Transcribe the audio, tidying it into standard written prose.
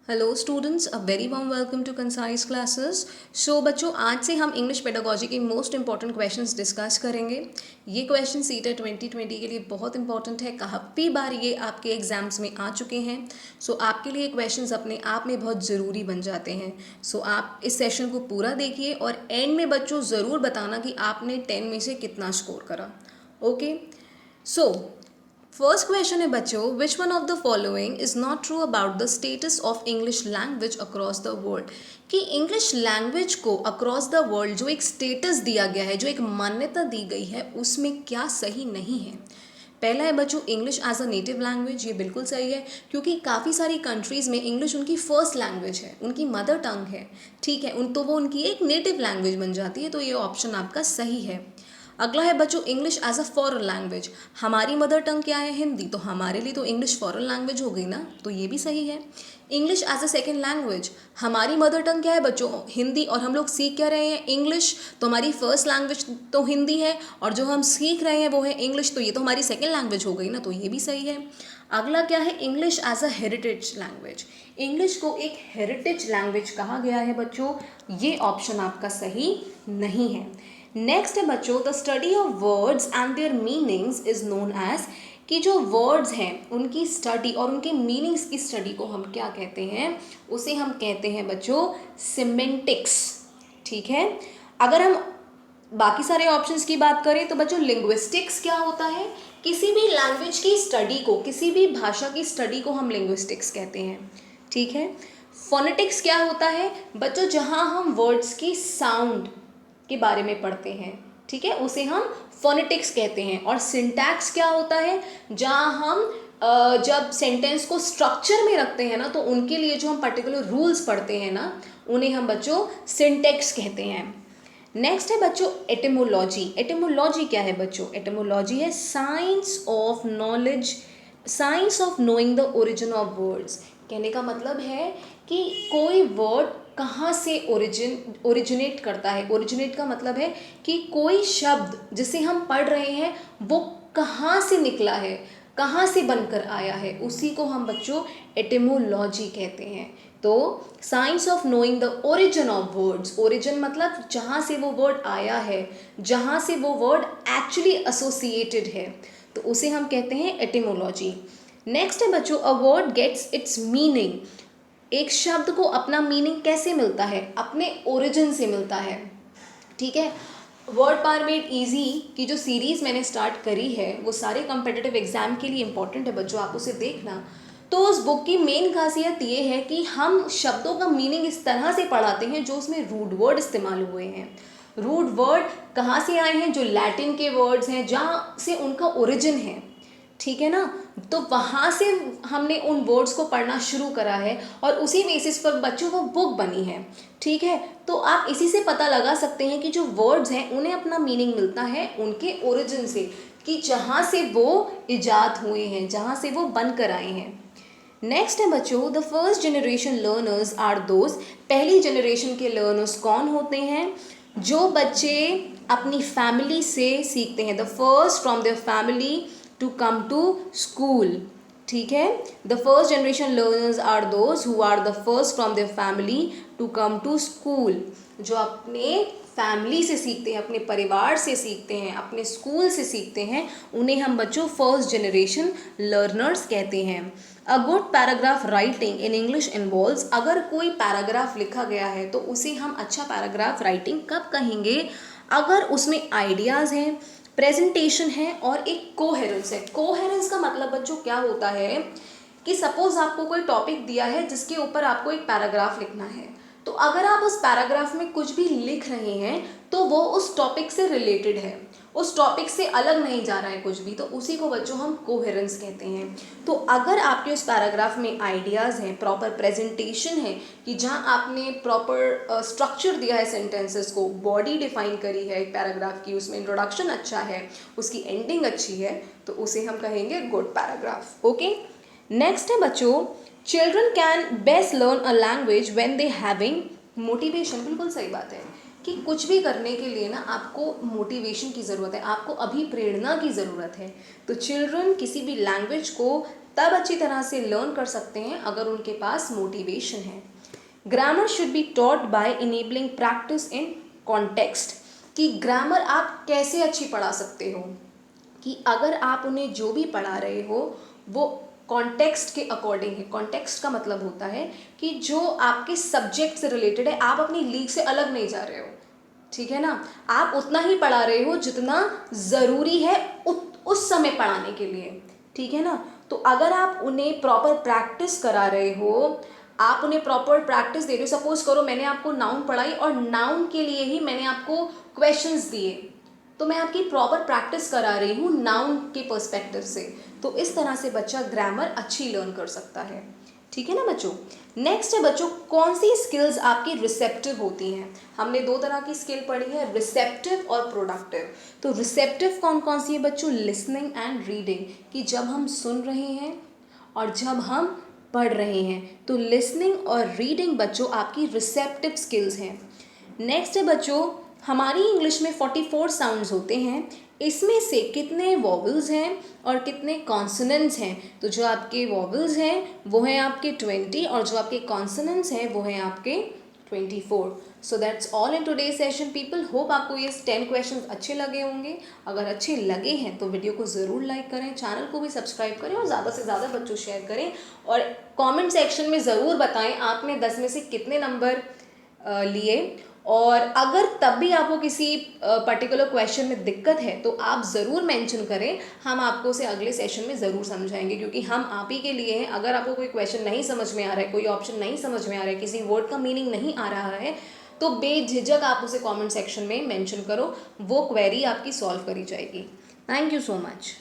Hello students, a very warm welcome to concise classes. So बच्चों, आज से हम इंग्लिश पेडागोजी के मोस्ट इंपॉर्टेंट क्वेश्चंस डिस्कस करेंगे। ये क्वेश्चन सीटेट 2020 के लिए बहुत इंपॉर्टेंट है। काफ़ी बार ये आपके एग्जाम्स में आ चुके हैं। सो आपके लिए क्वेश्चंस अपने आप में बहुत ज़रूरी बन जाते हैं। सो आप इस सेशन को पूरा देखिए और एंड में बच्चों ज़रूर बताना कि आपने 10 में से कितना स्कोर करा। ओके, सो फर्स्ट क्वेश्चन है बच्चों, which one of the following is not true about the status of English language across the world. कि इंग्लिश लैंग्वेज को अक्रॉस द वर्ल्ड जो एक स्टेटस दिया गया है, जो एक मान्यता दी गई है, उसमें क्या सही नहीं है। पहला है बच्चों, English as a native language. ये बिल्कुल सही है, क्योंकि काफ़ी सारी कंट्रीज़ में इंग्लिश उनकी फर्स्ट लैंग्वेज है, उनकी मदर टंग है। ठीक है, तो वो उनकी एक नेटिव लैंग्वेज बन जाती है, तो ये ऑप्शन आपका सही है। अगला है बच्चों, English as a foreign language. हमारी मदर टंग क्या है? हिंदी, तो हमारे लिए तो इंग्लिश फॉरेन लैंग्वेज हो गई ना, तो ये भी सही है। English as a second language, हमारी मदर टंग क्या है बच्चों? हिंदी, और हम लोग सीख क्या रहे हैं? इंग्लिश। तो हमारी फर्स्ट लैंग्वेज तो हिंदी है, और जो हम सीख रहे हैं वो है इंग्लिश, तो ये तो हमारी सेकेंड लैंग्वेज हो गई ना, तो ये भी सही है। अगला क्या है? English as a heritage language. English को एक हेरिटेज लैंग्वेज कहा गया है बच्चों, ये ऑप्शन आपका सही नहीं है। नेक्स्ट है बच्चों, the study of words and their meanings is known as. कि जो वर्ड्स हैं उनकी स्टडी और उनके मीनिंग्स की स्टडी को हम क्या कहते हैं? उसे हम कहते हैं बच्चों सिमेंटिक्स। ठीक है, अगर हम बाकी सारे ऑप्शंस की बात करें तो बच्चों लिंग्विस्टिक्स क्या होता है? किसी भी लैंग्वेज की स्टडी को, किसी भी भाषा की स्टडी को हम लिंग्विस्टिक्स कहते हैं। ठीक है, फोनेटिक्स क्या होता है बच्चों? जहां हम वर्ड्स की साउंड के बारे में पढ़ते हैं, ठीक है, उसे हम फोनेटिक्स कहते हैं। और सिंटैक्स क्या होता है? जहां हम जब सेंटेंस को स्ट्रक्चर में रखते हैं ना, तो उनके लिए जो हम पर्टिकुलर रूल्स पढ़ते हैं ना, उन्हें हम बच्चों सिंटेक्स कहते हैं। नेक्स्ट है बच्चों एटिमोलॉजी। एटिमोलॉजी क्या है बच्चों? एटिमोलॉजी है science of knowledge, science of knowing the origin of words. कहने का मतलब है कि कोई वर्ड कहाँ से ओरिजिनेट करता है। ओरिजिनेट का मतलब है कि कोई शब्द जिसे हम पढ़ रहे हैं वो कहाँ से निकला है, कहाँ से बनकर आया है, उसी को हम बच्चों एटिमोलॉजी कहते हैं। तो science of knowing the origin of words, origin मतलब जहाँ से वो वर्ड आया है, जहाँ से वो वर्ड एक्चुअली एसोसिएटेड है, तो उसे हम कहते हैं एटिमोलॉजी। नेक्स्ट है बच्चों, a word gets its meaning. एक शब्द को अपना मीनिंग कैसे मिलता है? अपने ओरिजिन से मिलता है। ठीक है, वर्ड पावर मेड इजी की जो सीरीज़ मैंने स्टार्ट करी है वो सारे कम्पिटिटिव एग्जाम के लिए इंपॉर्टेंट है बच्चों, आप उसे देखना। तो उस बुक की मेन खासियत ये है कि हम शब्दों का मीनिंग इस तरह से पढ़ाते हैं जो उसमें रूट वर्ड इस्तेमाल हुए हैं। रूट वर्ड कहाँ से आए हैं? जो लैटिन के वर्ड्स हैं, जहाँ से उनका ओरिजिन है। ठीक है ना, तो वहाँ से हमने उन वर्ड्स को पढ़ना शुरू करा है और उसी बेसिस पर बच्चों वो बुक बनी है। ठीक है, तो आप इसी से पता लगा सकते हैं कि जो वर्ड्स हैं उन्हें अपना मीनिंग मिलता है उनके ओरिजिन से, कि जहाँ से वो इजाद हुए हैं, जहाँ से वो बन कर आए हैं। नेक्स्ट है बच्चों, the first generation learners are those. पहली जनरेशन के लर्नर्स कौन होते हैं? जो बच्चे अपनी फैमिली से सीखते हैं, the first from their family to come to school. ठीक है, the first generation learners are those who are the first from their family to come to school. जो अपने फैमिली से सीखते हैं, अपने परिवार से सीखते हैं, अपने स्कूल से सीखते हैं, उन्हें हम बच्चों फर्स्ट जनरेशन लर्नर्स कहते हैं। A good paragraph writing in English involves. अगर कोई पैराग्राफ लिखा गया है तो उसे हम अच्छा पैराग्राफ राइटिंग कब कहेंगे? अगर उसमें आइडियाज़ हैं, प्रेजेंटेशन है और एक कोहेरेंस है। कोहेरेंस का मतलब बच्चों क्या होता है कि सपोज आपको कोई टॉपिक दिया है जिसके ऊपर आपको एक पैराग्राफ लिखना है, तो अगर आप उस पैराग्राफ में कुछ भी लिख रहे हैं तो वो उस टॉपिक से रिलेटेड है, उस टॉपिक से अलग नहीं जा रहा है कुछ भी, तो उसी को बच्चों हम कोहेरेंस कहते हैं। तो अगर आपके उस पैराग्राफ में आइडियाज़ हैं, प्रॉपर प्रेजेंटेशन है, कि जहाँ आपने प्रॉपर स्ट्रक्चर दिया है, सेंटेंसेस को बॉडी डिफाइन करी है एक पैराग्राफ की, उसमें इंट्रोडक्शन अच्छा है, उसकी एंडिंग अच्छी है, तो उसे हम कहेंगे गुड पैराग्राफ। ओके, नेक्स्ट है बच्चों, children can best learn a language when they having motivation. बिल्कुल सही बात है कि कुछ भी करने के लिए ना आपको मोटिवेशन की ज़रूरत है, आपको अभिप्रेरणा की ज़रूरत है। तो चिल्ड्रन किसी भी लैंग्वेज को तब अच्छी तरह से लर्न कर सकते हैं अगर उनके पास मोटिवेशन है। Grammar should be taught by enabling practice in context, कि ग्रामर आप कैसे अच्छी पढ़ा सकते हो, कि अगर आप उन्हें जो भी पढ़ा रहे हो वो कॉन्टेक्स्ट के अकॉर्डिंग है। कॉन्टेक्स्ट का मतलब होता है कि जो आपके सब्जेक्ट से रिलेटेड है, आप अपनी लीग से अलग नहीं जा रहे हो, ठीक है ना। आप उतना ही पढ़ा रहे हो जितना ज़रूरी है उस समय पढ़ाने के लिए, ठीक है ना। तो अगर आप उन्हें प्रॉपर प्रैक्टिस करा रहे हो, आप उन्हें प्रॉपर प्रैक्टिस दे रहे हो, सपोज करो मैंने आपको नाउन पढ़ाई और नाउन के लिए ही मैंने आपको क्वेश्चंस दिए, तो मैं आपकी प्रॉपर प्रैक्टिस करा रही हूँ नाउन के पर्सपेक्टिव से। तो इस तरह से बच्चा ग्रामर अच्छी लर्न कर सकता है, ठीक है ना बच्चों। नेक्स्ट है बच्चों, कौन सी स्किल्स आपकी रिसेप्टिव होती हैं। हमने दो तरह की स्किल पढ़ी है, रिसेप्टिव और प्रोडक्टिव। तो रिसेप्टिव कौन कौन सी है बच्चों, लिसनिंग एंड रीडिंग, कि जब हम सुन रहे हैं और जब हम पढ़ रहे हैं। तो लिसनिंग और रीडिंग बच्चों आपकी रिसेप्टिव स्किल्स हैं। नेक्स्ट है बच्चों, हमारी इंग्लिश में 44 साउंड्स होते हैं, इसमें से कितने वॉवल्स हैं और कितने कॉन्सोनेंट्स हैं। तो जो आपके वॉवल्स हैं वो हैं आपके 20 और जो आपके कॉन्सोनेंट्स हैं वो हैं आपके 24। So that's all in today session people. Hope आपको ये 10 क्वेश्चंस अच्छे लगे होंगे। अगर अच्छे लगे हैं तो वीडियो को ज़रूर लाइक करें, चैनल को भी सब्सक्राइब करें और ज़्यादा से ज़्यादा बच्चों शेयर करें। और कमेंट सेक्शन में ज़रूर बताएं आपने 10 में से कितने नंबर लिए। और अगर तब भी आपको किसी पर्टिकुलर क्वेश्चन में दिक्कत है तो आप ज़रूर मेंशन करें, हम आपको उसे अगले सेशन में ज़रूर समझाएंगे, क्योंकि हम आप ही के लिए हैं। अगर आपको कोई क्वेश्चन नहीं समझ में आ रहा है, कोई ऑप्शन नहीं समझ में आ रहा है, किसी वर्ड का मीनिंग नहीं आ रहा है, तो बेझिझक आप उसे कमेंट सेक्शन में मेंशन करो, वो क्वेरी आपकी सॉल्व करी जाएगी। Thank you so much.